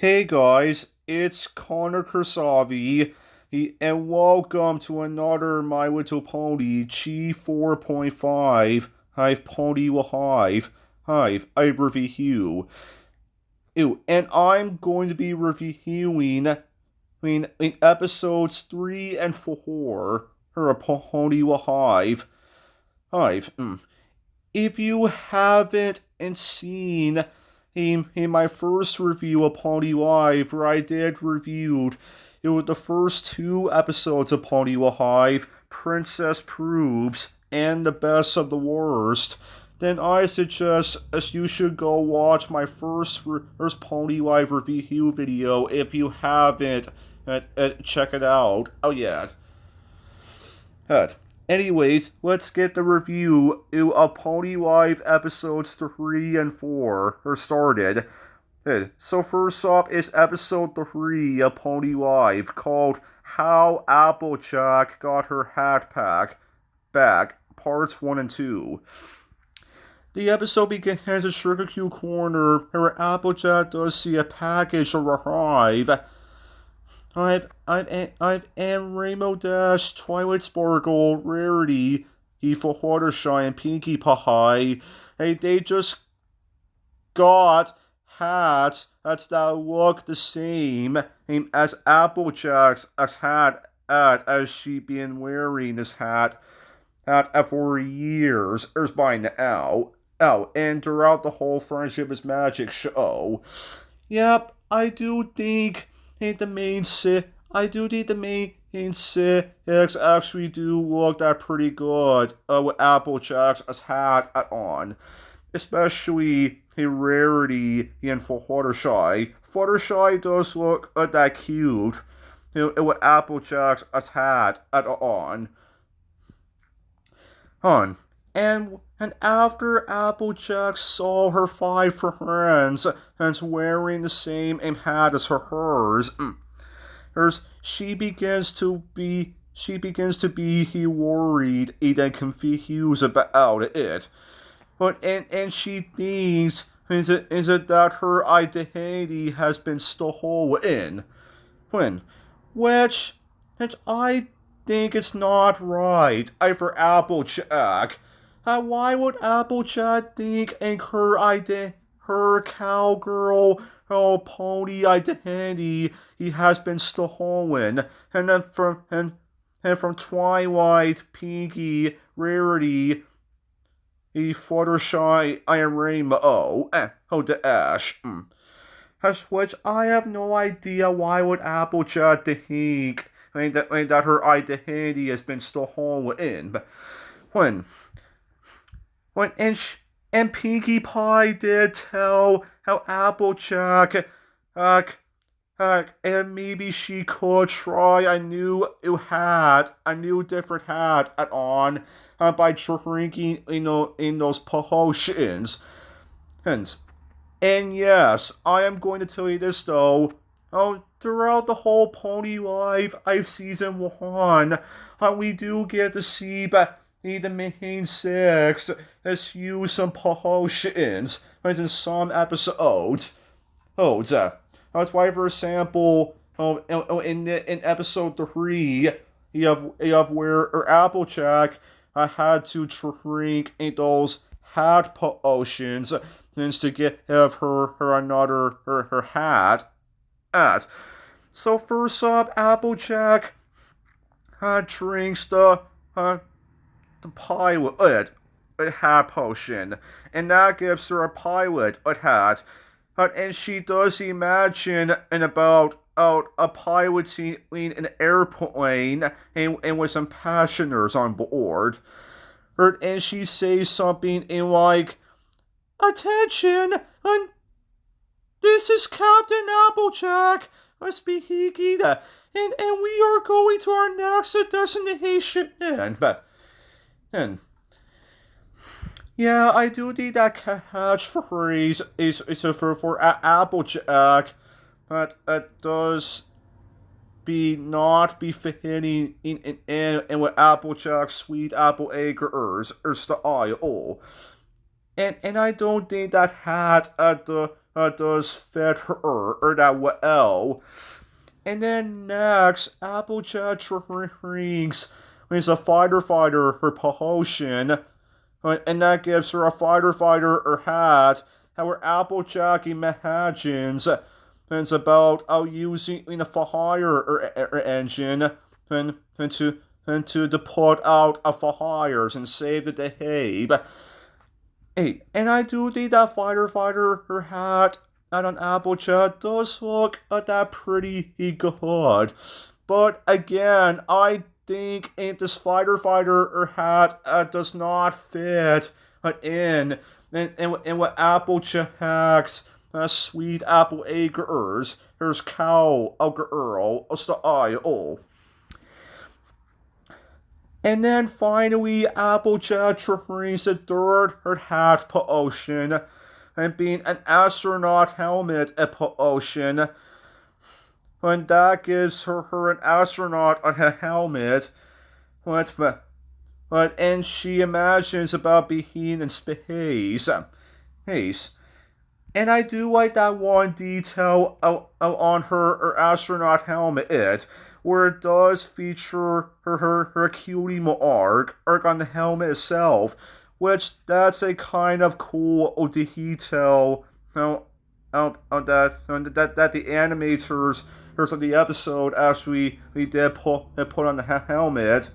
Hey guys, it's Connor Kursavi, and welcome to another My Little Pony Chi 4.5 Hive Pony will Hive I review. Ew, and I'm going to be reviewing in episodes 3 and 4 her Pony will Hive. If you haven't seen in my first review of Pony Live, where I did reviewed it was the first two episodes of Pony Hive, Princess Proves, and the best of the worst, then I suggest as you should go watch my first Pony Live review video if you haven't. Check it out. Oh yeah. Good. Anyways, let's get the review of Pony Live episodes 3 and 4 started. So first up is episode 3 of Pony Live called How Applejack Got Her Hat Back, parts 1 and 2. The episode begins in Sugar Cube Corner, where Applejack does see a package arrive. I've and Rainbow Dash, Twilight Sparkle, Rarity, Evil Fluttershy, and Pinkie Pie. They just got hats that look the same as Applejack's hat as she been wearing this hat for years. There's by now. Oh, and throughout the whole Friendship is Magic show. Yep, I do think the main six actually do look that pretty good with Applejack's hat on. Especially Rarity and for Fluttershy. Fluttershy does look that cute with Applejack's hat on. And after Applejack saw her 5 friends and wearing the same hat as hers, she begins to be worried and confused about it. And she thinks is it that her identity has been stolen, which I think it's not right. For Applejack. Why would Applejack think her cowgirl pony identity he has been stolen, and then from Twilight, Pinkie, Rarity, Fluttershy, and Rainbow, the Ash. Which I have no idea why would Applejack think that her identity has been stolen. But and Pinkie Pie did tell how Applejack, and maybe she could try a new different hat on, by drinking, in those potions. And yes, I am going to tell you this though. Throughout the whole Pony Live season 1, we do get to see the main six has used some potions in some episodes. That's why, for example, in episode 3, you have where Applejack had to drink those hat potions to get her hat. So first up, Applejack drinks the pilot hat potion, and that gives her a pilot hat. And she does imagine about a piloting an airplane and with some passengers on board. And she says something in like, "Attention! This is Captain Applejack speaking, and we are going to our next destination." And yeah, I do think that catchphrase is for Applejack, but it does not be fitting in with Applejack's sweet apple acres or style. And I don't think that hat does fit her or that well. And then next, Applejack drinks a fighter her potion, and that gives her a fighter her hat. However, Applejack imagines it's about using the fire engine to put out fires and save the day. Hey, and I do think that fighter her hat and on Applejack does look that pretty good. But again, I think this fighter her hat does not fit in what Applejack's sweet apple acres. There's cow girl style. And then finally, Applejack drinks the dirt her hat potion, and being an astronaut helmet potion. When that gives her an astronaut on her helmet, and she imagines about being in space. And I do like that one detail on her astronaut helmet, where it does feature her cutie arc on the helmet itself, which that's a kind of cool detail that the animators of the episode actually did put on the helmet.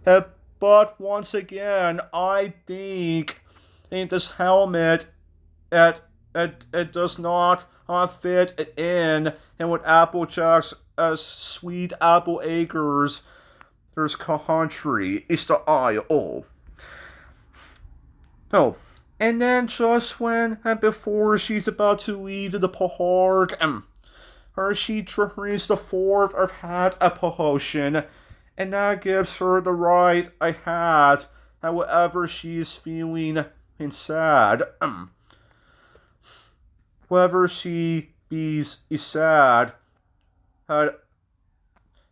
But once again, I think this helmet it does not fit in with Applejack's sweet apple acres. There's country is the aisle. Oh, and then just when and before she's about to leave the park, she drinks the fourth of hat a potion, and that gives her the right a hat, however she's feeling sad. Whether she is sad,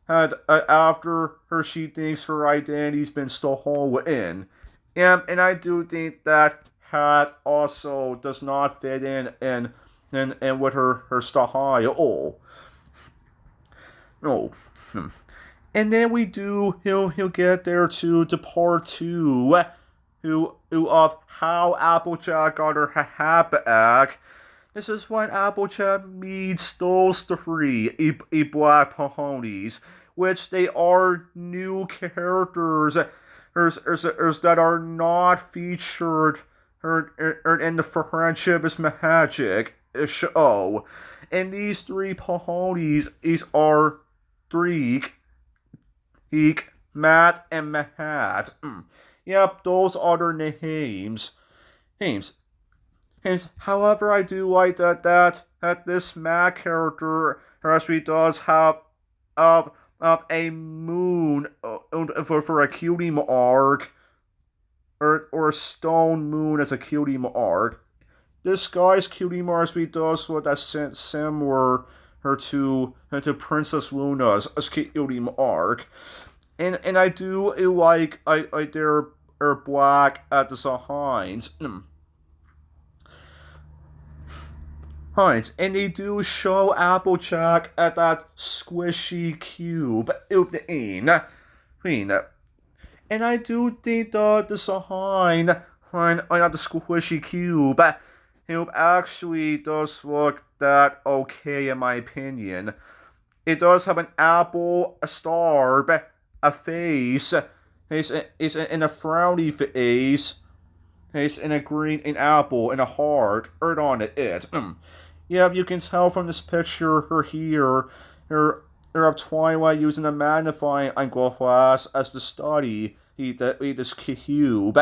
after she thinks her identity's been stolen. And I do think that hat also does not fit in with her style. No. And then he'll get there to part 2 of how Applejack got her hat back. This is when Applejack meets those 3 black ponies, which they are new characters that are not featured in the Friendship is Magic show. And these 3 ponies are Dreek, Matt, and Mahat. Yep, those are their names. However, I do like that this Matt character actually does have a moon for a cutie arc, or a stone moon as a cutie arc. This guy's cutie arc actually does what that's similar to Princess Luna's cutie arc, and I do like their black at the signs. And they do show Applejack at that squishy cube. And I do think the design on the squishy cube actually does look that okay in my opinion. It does have an apple, a star, a face. It's in a frowny face. It's in a green, an apple, and a heart. Earth on it. Yeah, you can tell from this picture here, of Twilight using a magnifying glass as the study this cube.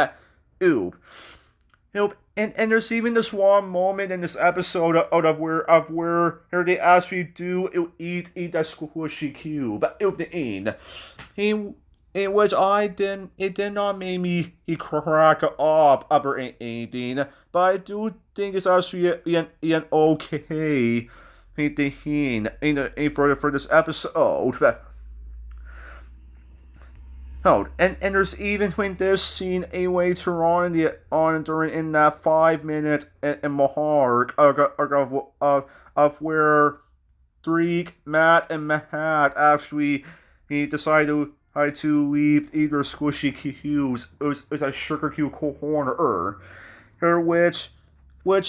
And there's even this one moment in this episode of where they actually do eat that squishy cube. In which it did not make me crack up or anything, but I do think it's actually an okay thing for this episode. Oh, and there's even when this scene a later on during in that 5 minute in Mahar of where Dreek, Matt, and Mahat actually he decided to leave either Squishy Q's as a sugar cube corner, or which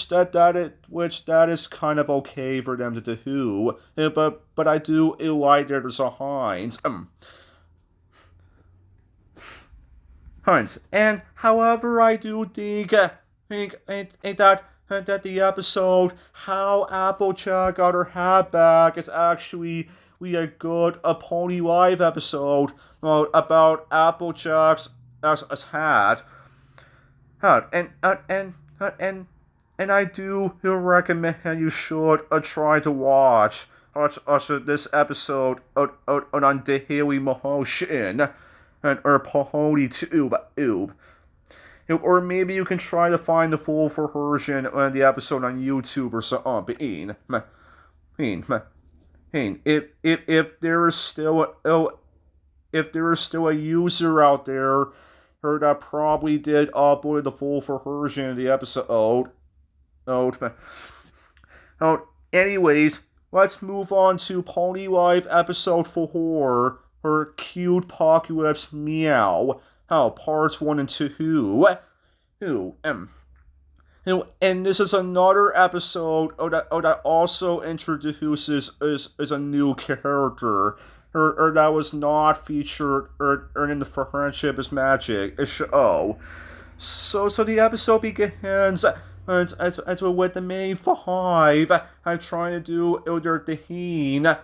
that is kind of okay for them to do, but I do like there's a Heinz. Heinz. And however, I do think that the episode how Applejack got her hat back is actually a good a Pony Live episode about Applejack's as hat. And I do recommend you should try to watch this episode on Daily Motion or Pony Tube. Or maybe you can try to find the full version of the episode on YouTube or something. If there is still a user out there that probably did upload the full version of the episode. Anyways, let's move on to Pony Live episode 4, her Cute-Pocalypse Meow. Parts 1 and 2. And this is another episode that also introduces is a new character, or that was not featured or in the Friendship is Magic show. So the episode begins with the main 5 trying to do their Daheen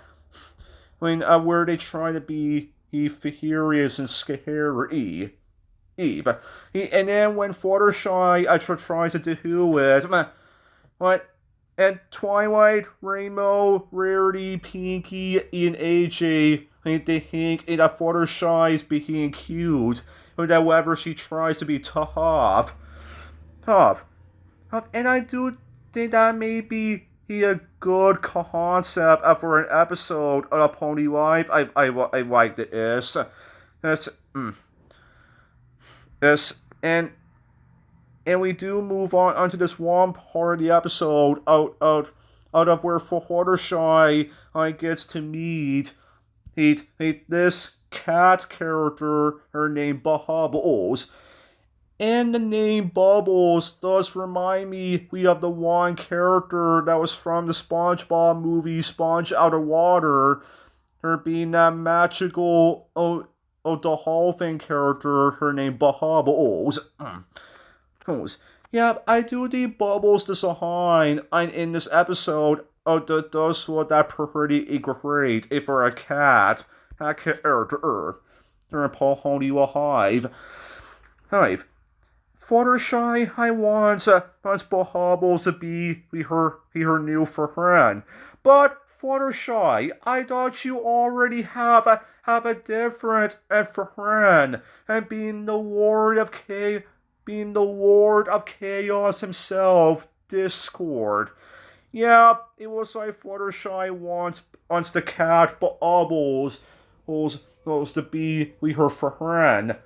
where they try to be furious and scary. And then when Fluttershy tries to do it, and Twilight, Rainbow, Rarity, Pinky, and AJ, they think that Fluttershy is being cute, or that whenever she tries to be tough. And I do think that may be a good concept for an episode of Pony Live. I like this. And we do move on onto this one part of the episode out of where Fluttershy gets to meet this cat character, her name Bubbles. And the name Bubbles does remind me of the one character that was from the SpongeBob movie Sponge Out of Water, her being that magical dolphin character, her name Bubbles. Yeah, I do think Bubbles design in this episode does look that pretty great for a cat character. They're in Pony Live. Fluttershy, I wants Bubbles to be her new friend. But Fluttershy, I thought you already have a different friend, and being the Lord of Chaos himself, Discord. Yeah, it was like Fluttershy wants the cat Bubbles to be her friend.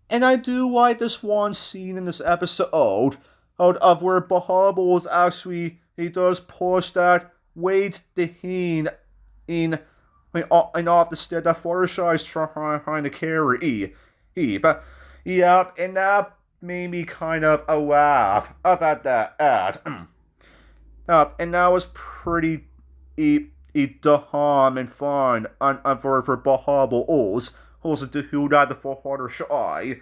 And I do like this one scene in this episode of where Bubbles actually he does push that weight Daheen in off the step that Fluttershy is trying to carry. And that made me kind of a laugh at that ad. And that was pretty dumb and fun for Bubbles. Also to who that the Fluttershy.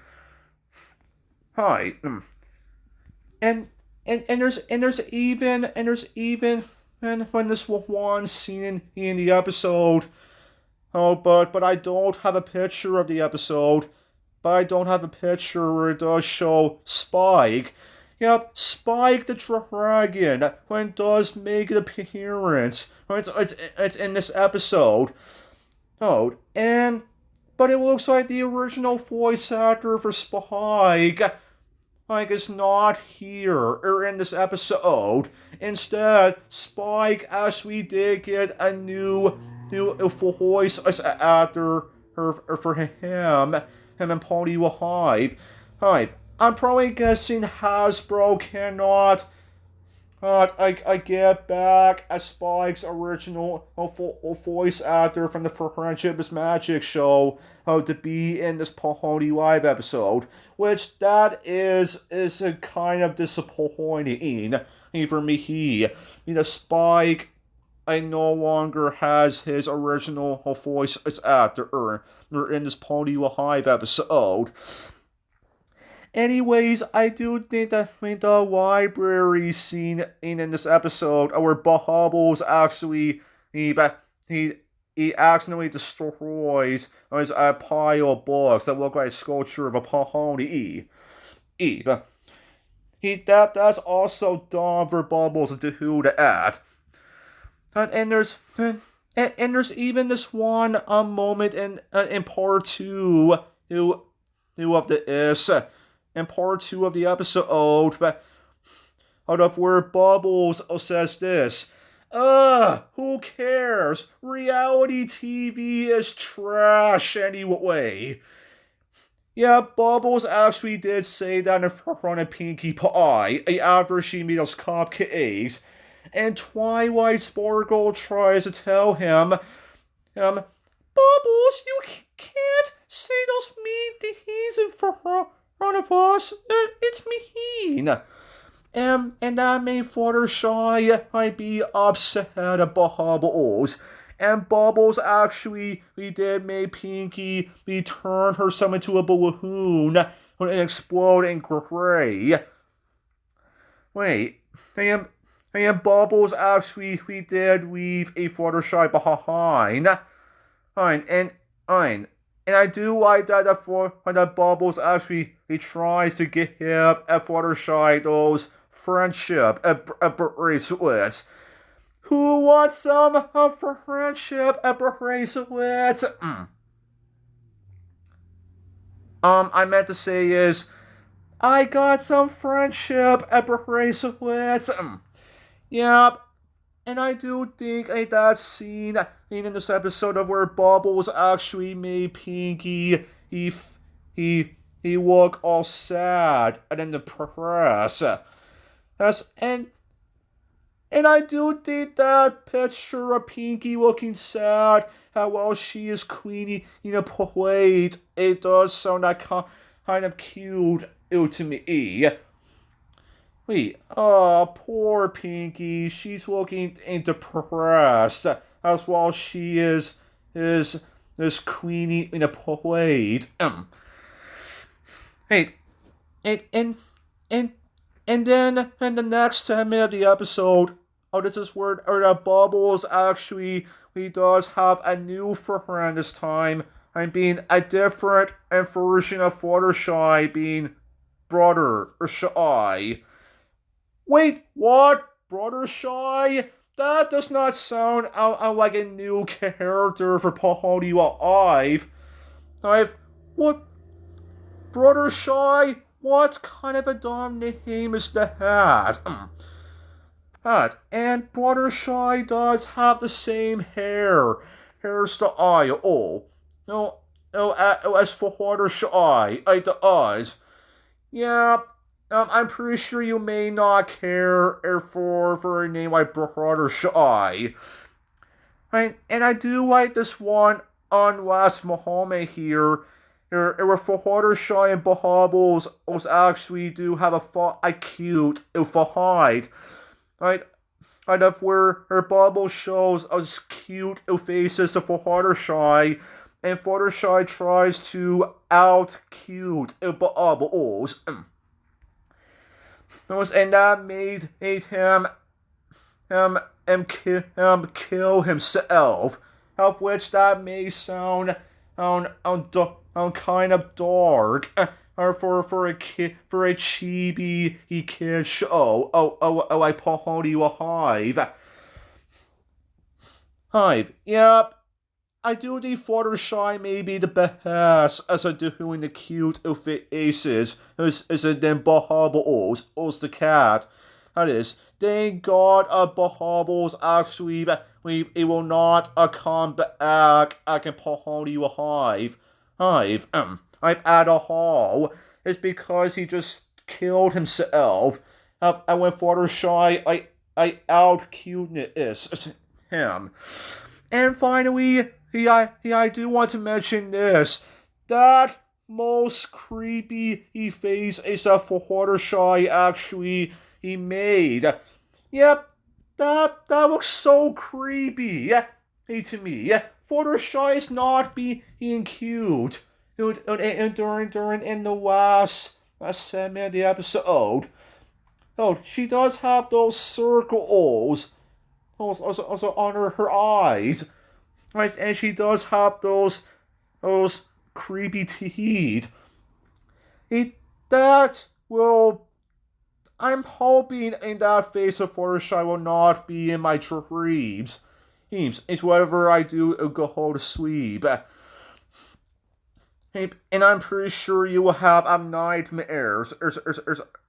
And there's even when this one scene in the episode. But I don't have a picture of the episode. But I don't have a picture where it does show Spike. Yep, Spike the Dragon when it does make an appearance. It's in this episode. But it looks like the original voice actor for Spike is not here or in this episode. Instead, Spike actually did get a new voice actor for him and Pony Hive. Hive. I'm probably guessing Hasbro cannot I get back as Spike's original voice actor from the Friendship is Magic show to be in this Pony Live episode, which that is a kind of disappointing for me. Spike no longer has his original voice actor in this Pony Live episode. Anyways, I do think that the library scene in this episode where Bubbles actually he accidentally destroys a pile of books that look like a sculpture of a pony. That's also dumb for Bubbles to do that. And there's even this one moment in part two of the in part 2 of the episode, out of where Bubbles says this, who cares? Reality TV is trash anyway. Yeah, Bubbles actually did say that in front of Pinkie Pie, after she made those cupcakes, and Twilight Sparkle tries to tell him, Bubbles, you can't say those mean things in front of us. It's mean. And that made Fluttershy be upset at Bubbles. And Bubbles actually did make Pinkie turn herself into a balloon and explode in gray. Wait, and Bubbles actually did leave a Fluttershy behind. And I do like that Bubbles actually tries to give Fluttershy those friendship bracelets. Who wants some friendship bracelets? I meant to say is, I got some friendship bracelets. Yep. And I do think that scene in this episode of where Bubbles actually made Pinkie he look all sad and in the press. And I do think that picture of Pinkie looking sad while she is cleaning a plate, it does sound like kind of cute to me. Wait, poor Pinkie. She's looking depressed as while she is cleaning in a plate. Hey, and then in the next 10 minutes of the episode, this is where Bubbles actually does have a new friend this time, and being a different version of Fluttershy, being Brother Shy. Wait, what? Brother Shy? That does not sound like a new character for Pony Live. What? Brother Shy? What kind of a dumb name is that? And Brother Shy does have the same hairstyle. As for Brother Shy, it does. Yeah. I'm pretty sure you may not care for a name like Brother Shy. And I do like this one on last Muhammad here. Where Fluttershy and Bubbles actually do have a cute fight. Of where Bubbles shows us cute faces of Fluttershy, and Fluttershy tries to out-cute Bubbles. And that made him kill himself, of which that may sound kind of dark for a chibi kid show. Like Pony Hive. Yep. I do think Fluttershy may be the best as I doing the cute faces as than Bubbles the cat. That is, thank God Bahables actually, it will not come back. I can Paholi I've had a haul. It's because he just killed himself. I went Fluttershy, I out cuteness him. And finally, I do want to mention this. That most creepy face is a Fluttershy actually he made. Yep, that looks so creepy. Yeah, hey to me. Yeah, Fluttershy is not being cute. And during in the last segment of the episode. Oh, she does have those circles also on her eyes. Right, and she does have those creepy teeth. That will. I'm hoping in that face of Fluttershy will not be in my dreams. It's whatever I do, it'll go to sleep. And I'm pretty sure you will have nightmares of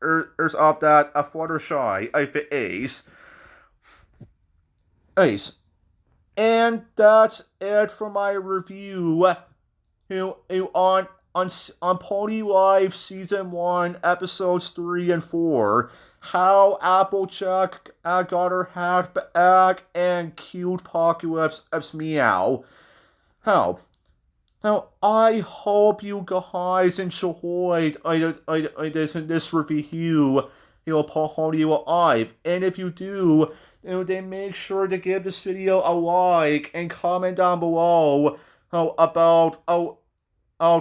that a Fluttershy if it is. Ace. And that's it for my review on Pony Life Season 1, Episodes 3 and 4. How Applejack got her hat back and Cute-Pocalypse Meow. How? Now, I hope you guys enjoyed this review, Pony Life. And if you do, then make sure to give this video a like and comment down below about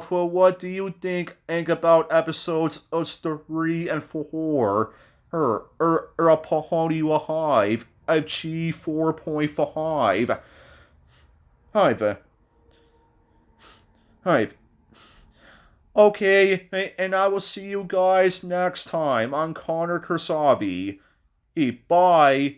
what do you think about episodes 3 and 4 or a Pony Life a G4.5. Hi. Okay, and I will see you guys next time on Connor Kursavi. Bye.